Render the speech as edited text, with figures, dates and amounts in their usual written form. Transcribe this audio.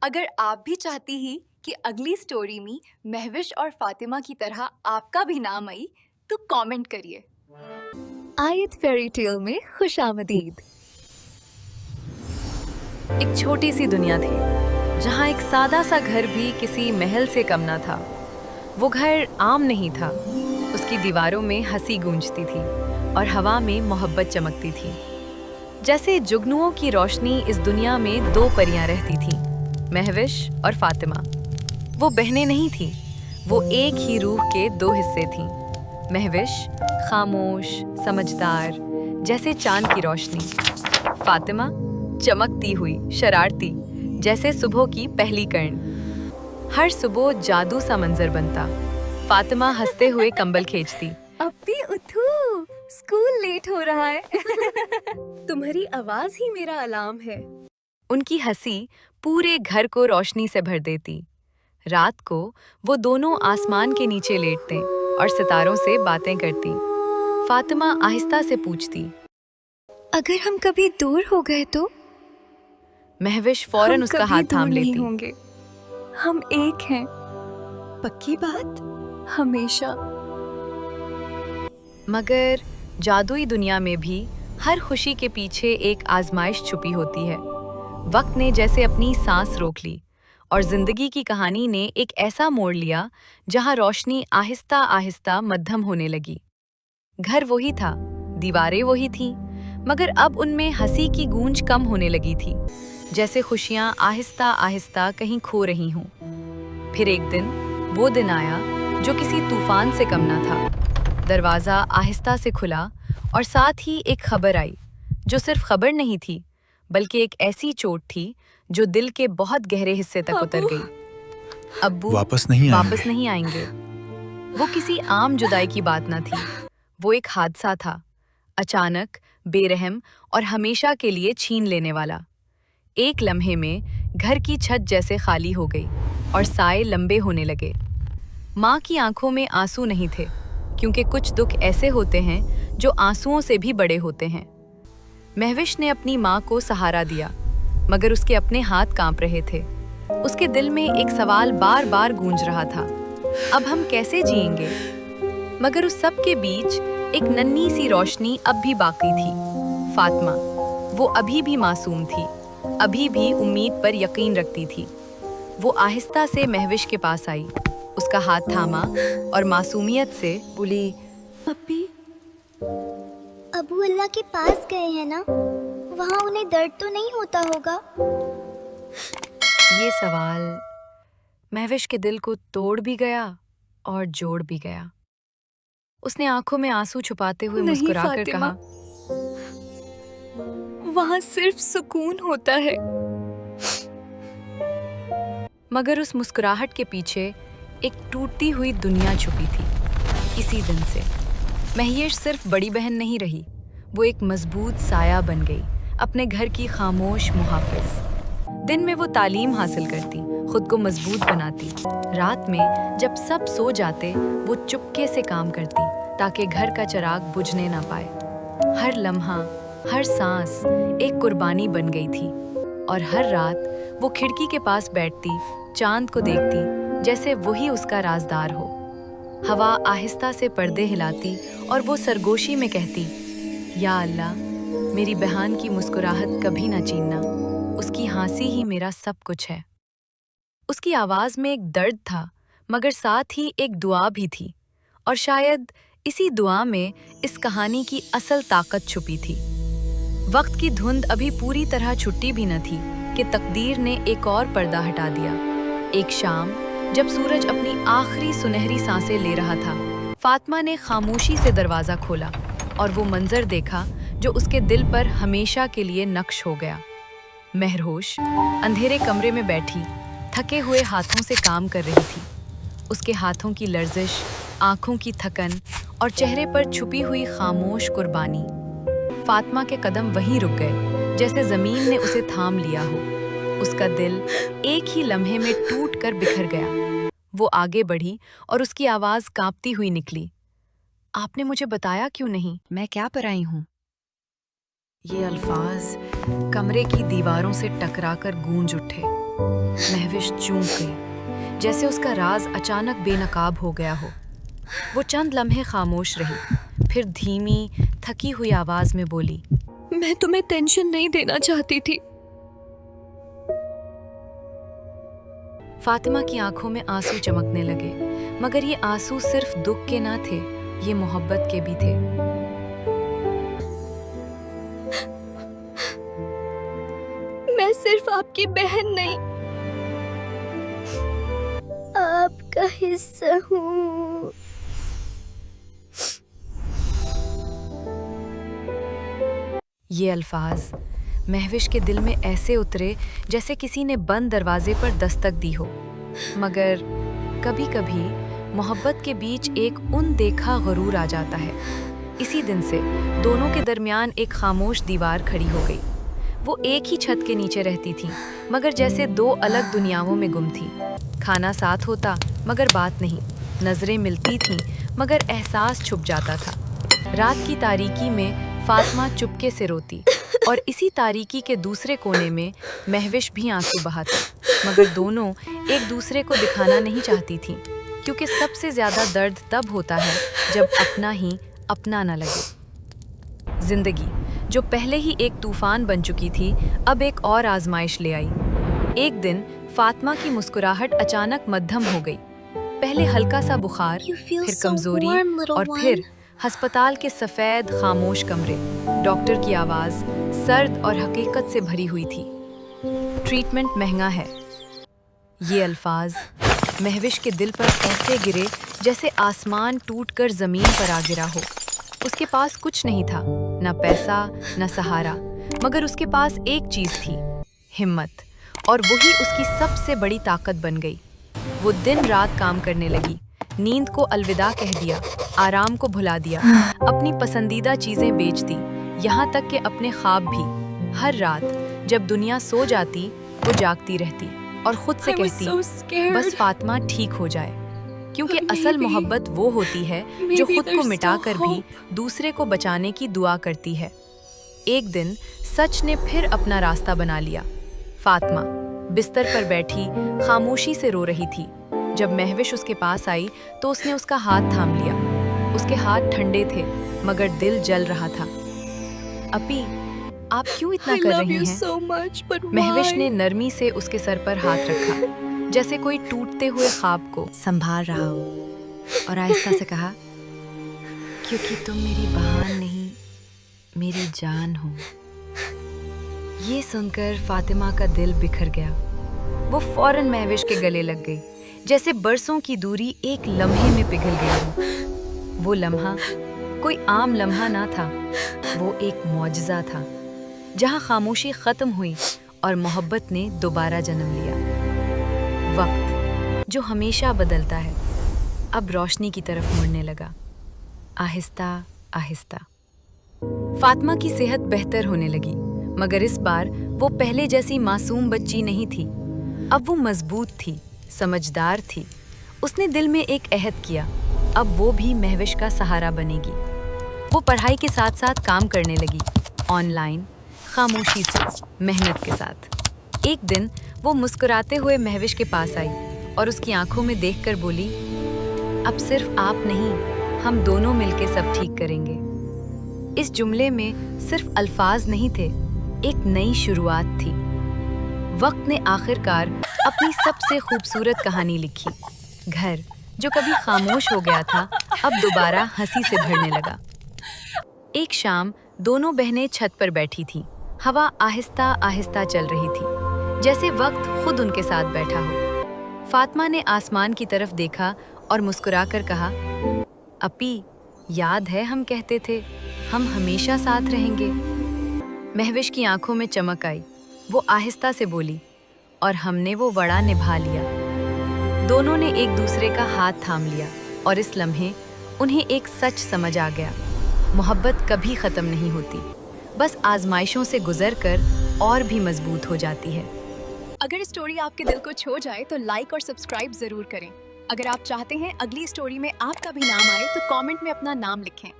अगर आप भी चाहती ही कि अगली स्टोरी में महविश और फातिमा की तरह आपका भी नाम आई तो कमेंट करिए। आयत फेरी टेल में खुशामदीद। एक छोटी सी दुनिया थी जहाँ एक सादा सा घर भी किसी महल से कम ना था। वो घर आम नहीं था, उसकी दीवारों में हंसी गूंजती थी और हवा में मोहब्बत चमकती थी। जैसे जुगनुओं की रोशनी इस दुनिया में दो परियां रहती थीं, महविश और फातिमा। वो बहनें नहीं थीं, वो एक ही रूह के दो हिस्से थीं। महविश खामोश, समझदार, जैसे चांद की रोशनी। फातिमा चमकती हुई, शरारती, जैसे सुबह की पहली किरण। हर सुबह जादू सा मंजर बनता। फातिमा हंसते हुए कंबल खींचती। अब्बी उठो, स्कूल लेट हो रहा है। तुम्हारी आवाज ही मेरा अलार्म है। उनकी हंसी पूरे घर को रोशनी से भर देती। रात को वो दोनों आसमान के नीचे लेटते और सितारों से बातें करती। फातिमा आहिस्ता से पूछती, अगर हम कभी दूर हो गए तो? महविश फौरन उसका हाथ थाम लेती। होंगे, हम एक हैं। पक्की बात? हमेशा। मगर जादुई दुनिया में भी हर खुशी के पीछे एक आजमाइश छुपी होती है। वक्त ने जैसे अपनी सांस रोक ली और जिंदगी की कहानी ने एक ऐसा मोड़ लिया जहां रोशनी आहिस्ता आहिस्ता मध्यम होने लगी। घर वही था, दीवारें वही थीं, मगर अब उनमें हंसी की गूंज कम होने लगी थी, जैसे खुशियां आहिस्ता आहिस्ता कहीं खो रही हों। फिर एक दिन वो दिन आया जो किसी तूफान से कम ना था। दरवाजा आहिस्ता से खुला और साथ ही एक खबर आई, जो सिर्फ खबर नहीं थी बल्कि एक ऐसी चोट थी जो दिल के बहुत गहरे हिस्से तक उतर गई। अब्बू वापस नहीं आएंगे। वो किसी आम जुदाई की बात ना थी, वो एक हादसा था, अचानक, बेरहम और हमेशा के लिए छीन लेने वाला। एक लम्हे में घर की छत जैसे खाली हो गई और साए लंबे होने लगे। माँ की आंखों में आंसू नहीं थे, क्योंकि कुछ दुख ऐसे होते हैं जो आंसुओं से भी बड़े होते हैं। महविश ने अपनी माँ को सहारा दिया, मगर उसके अपने हाथ कांप रहे थे। उसके दिल में एक सवाल बार बार गूंज रहा था, अब हम कैसे जिएंगे? मगर उस सब के बीच एक नन्ही सी रोशनी अब भी बाकी थी, फातिमा। वो अभी भी मासूम थी, अभी भी उम्मीद पर यकीन रखती थी। वो आहिस्ता से महविश के पास आई, उसका हाथ थामा और मासूमियत से बोली, अब्बी, अबू अल्लाह के पास गए हैं ना? वहाँ उन्हें दर्द तो नहीं होता होगा? ये सवाल महविश के दिल को तोड़ भी गया और जोड़ भी गया। उसने आंखों में आंसू छुपाते हुए मुस्कुराकर कहा, वहाँ सिर्फ सुकून होता है। मगर उस मुस्कुराहट के पीछे एक टूटती हुई दुनिया छुपी थी। इसी दिन से महविश सिर्फ बड़ी बहन नहीं रही, वो एक मजबूत साया बन गई, अपने घर की खामोश मुहाफिज। दिन में वो तालीम हासिल करती, खुद को मजबूत बनाती। रात में जब सब सो जाते, वो चुपके से काम करती ताकि घर का चिराग बुझने ना पाए। हर लम्हा, हर सांस एक कुर्बानी बन गई थी और हर रात वो खिड़की के पास बैठती, चांद को देखती जैसे वही उसका राजदार हो। हवा आहिस्ता से पर्दे हिलाती और वो सरगोशी में कहती, या अल्लाह, मेरी बहन की मुस्कुराहट कभी ना छीनना, उसकी हंसी ही मेरा सब कुछ है। उसकी आवाज़ में एक दर्द था, मगर साथ ही एक दुआ भी थी, और शायद इसी दुआ में इस कहानी की असल ताकत छुपी थी। वक्त की धुंध अभी पूरी तरह छुट्टी भी न थी कि तकदीर ने एक और पर्दा हटा दिया। एक शाम जब सूरज अपनी आखिरी सुनहरी सांसें ले रहा था, फातिमा ने खामोशी से दरवाज़ा खोला और वो मंजर देखा जो उसके दिल पर हमेशा के लिए नक्श हो गया। महरोश अंधेरे कमरे में बैठी, थके हुए हाथों से काम कर रही थी। उसके हाथों की लर्जिश, आंखों की थकन और चेहरे पर छुपी हुई खामोश कुर्बानी। फातिमा के कदम वहीं रुक गए, जैसे जमीन ने उसे थाम लिया हो। उसका दिल एक ही लम्हे में टूट कर बिखर गया। वो आगे बढ़ी और उसकी आवाज़ कांपती हुई निकली, आपने मुझे बताया क्यों नहीं, मैं क्या पर आई हूँ? ये अल्फाज कमरे की दीवारों से टकराकर गूंज उठे। महविश चूक गई, जैसे उसका राज अचानक बेनकाब हो गया हो। वो चंद लम्हे खामोश रही, फिर धीमी थकी हुई आवाज में बोली, मैं तुम्हें टेंशन नहीं देना चाहती थी। फातिमा की आंखों में आंसू चमकने लगे, मगर ये आंसू सिर्फ दुख के ना थे, ये मोहब्बत के भी थे। मैं सिर्फ आपकी बहन नहीं, आपका हिस्सा हूँ। ये अल्फाज महविश के दिल में ऐसे उतरे जैसे किसी ने बंद दरवाजे पर दस्तक दी हो। मगर कभी-कभी मोहब्बत के बीच एक अनदेखा गुरूर आ जाता है। इसी दिन से दोनों के दरमियान एक खामोश दीवार खड़ी हो गई। वो एक ही छत के नीचे रहती थीं, मगर जैसे दो अलग दुनियाओं में गुम थीं। खाना साथ होता मगर बात नहीं, नजरें मिलती थीं मगर एहसास छुप जाता था। रात की तारीकी में फातिमा चुपके से रोती और इसी तारीकी के दूसरे कोने में महविश भी आंसू बहाती, मगर दोनों एक दूसरे को दिखाना नहीं चाहती थीं, क्योंकि सबसे ज्यादा दर्द तब होता है जब अपना ही अपना न लगे। जिंदगी जो पहले ही एक तूफान बन चुकी थी, अब एक और आजमाइश ले आई। एक दिन फातिमा की मुस्कुराहट अचानक मध्यम हो गई। पहले हल्का सा बुखार, फिर कमजोरी और फिर अस्पताल के सफेद खामोश कमरे। डॉक्टर की आवाज सर्द और हकीकत से भरी हुई थी। ट्रीटमेंट महंगा है। ये अल्फाज महविश के दिल पर ऐसे गिरे जैसे आसमान टूटकर जमीन पर आ गिरा हो। उसके पास कुछ नहीं था, न पैसा न सहारा, मगर उसके पास एक चीज थी, हिम्मत, और वही उसकी सबसे बड़ी ताकत बन गई। वो दिन रात काम करने लगी, नींद को अलविदा कह दिया, आराम को भुला दिया, अपनी पसंदीदा चीजें बेच दी, यहाँ तक कि अपने ख्वाब भी। हर रात जब दुनिया सो जाती, वो जागती रहती और खुद से कहती, बस फातिमा ठीक हो जाए, क्योंकि असल मोहब्बत वो होती है जो खुद को मिटाकर भी दूसरे को बचाने की दुआ करती है। एक दिन सच ने फिर अपना रास्ता बना लिया। फातिमा बिस्तर पर बैठी खामोशी से रो रही थी। जब महविश उसके पास आई तो उसने उसका हाथ थाम लिया। उसके हाथ ठंडे थे, मगर दिल जल रहा था। अपी, आप क्यों इतना कर रही हैं? महविश ने नरमी से उसके सर पर हाथ रखा, जैसे कोई टूटते हुए ख्वाब को संभाल रहा हो, और आहिस्ता से कहा, क्योंकि तुम मेरी बहन नहीं, मेरी जान हो। ये सुनकर फातिमा का दिल बिखर गया। वो फौरन महविश के गले लग गई, जैसे बरसों की दूरी एक लम्हे में पिघल गई हो। वो लम्हा कोई आम लम्हा ना था, वो एक मौजज़ा था, जहाँ खामोशी खत्म हुई और मोहब्बत ने दोबारा जन्म लिया। वक्त जो हमेशा बदलता है, अब रोशनी की तरफ मुड़ने लगा, आहिस्ता आहिस्ता। फातिमा की सेहत बेहतर होने लगी, मगर इस बार वो पहले जैसी मासूम बच्ची नहीं थी। अब वो मजबूत थी, समझदार थी। उसने दिल में एक अहद किया, अब वो भी महविश का सहारा बनेगी। वो पढ़ाई के साथ साथ काम करने लगी, ऑनलाइन, खामोशी से, मेहनत के साथ। एक दिन वो मुस्कुराते हुए महविश के पास आई और उसकी आंखों में देखकर बोली, अब सिर्फ आप नहीं, हम दोनों मिलके सब ठीक करेंगे। इस जुमले में सिर्फ अल्फाज नहीं थे, एक नई शुरुआत थी। वक्त ने आखिरकार अपनी सबसे खूबसूरत कहानी लिखी। घर जो कभी खामोश हो गया था, अब दोबारा हंसी से भरने लगा। एक शाम दोनों बहनें छत पर बैठी थीं। हवा आहिस्ता आहिस्ता चल रही थी, जैसे वक्त खुद उनके साथ बैठा हो। फातिमा ने आसमान की तरफ देखा और मुस्कुराकर कहा, अपी, याद है हम कहते थे हम हमेशा साथ रहेंगे? महविश की आंखों में चमक आई। वो आहिस्ता से बोली, और हमने वो वड़ा निभा लिया। दोनों ने एक दूसरे का हाथ थाम लिया और इस लम्हे उन्हें एक सच समझ आ गया, मोहब्बत कभी ख़त्म नहीं होती, बस आजमाइशों से गुजरकर और भी मजबूत हो जाती है। अगर स्टोरी आपके दिल को छू जाए तो लाइक और सब्सक्राइब जरूर करें। अगर आप चाहते हैं अगली स्टोरी में आपका भी नाम आए तो कमेंट में अपना नाम लिखें।